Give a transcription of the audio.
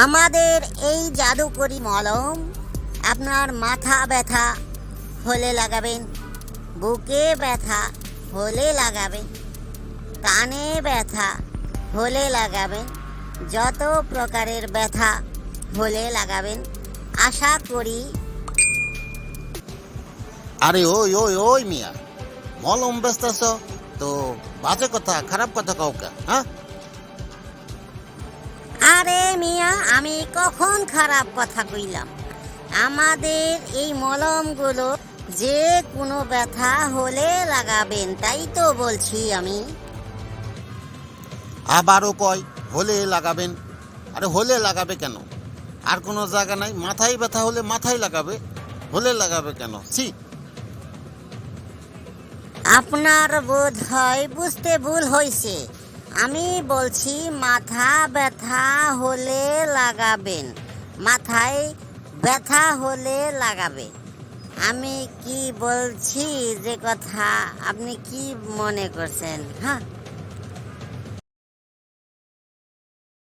আমাদের এই জাদুকরি মলম আপনার মাথা ব্যথা হলে লাগাবেন, বুকে ব্যথা হলে লাগাবেন, কানে ব্যথা হলে লাগাবেন, যত প্রকারের ব্যথা হলে লাগাবেন। আশা করি। আরে ওই ওই ওই মিয়া, মলম বেচতেছ তো বাজে কথা খারাপ কথা কাউকে, হ্যাঁ? আরে মিয়া, আমি কখন খারাপ কথা কইলাম? আমাদের এই মলমগুলো যে কোনো ব্যথা হলে লাগাবেন, তাই তো বলছি আমি। আবারও কয় হলে লাগাবেন। আরে হলে লাগাবে কেন? আর কোনো জায়গা নাই? মাথায় ব্যথা হলে মাথায় লাগাবে, হলে লাগাবে কেন? ছি। আপনার বোধ হয় বুঝতে ভুল হয়েছে। আমি বলছি মাথা ব্যথা হলে লাগাবেন, মাথায় ব্যথা হলে লাগাবে। আমি কি বলছি যে কথা আপনি কি মনে করছেন? হ্যাঁ।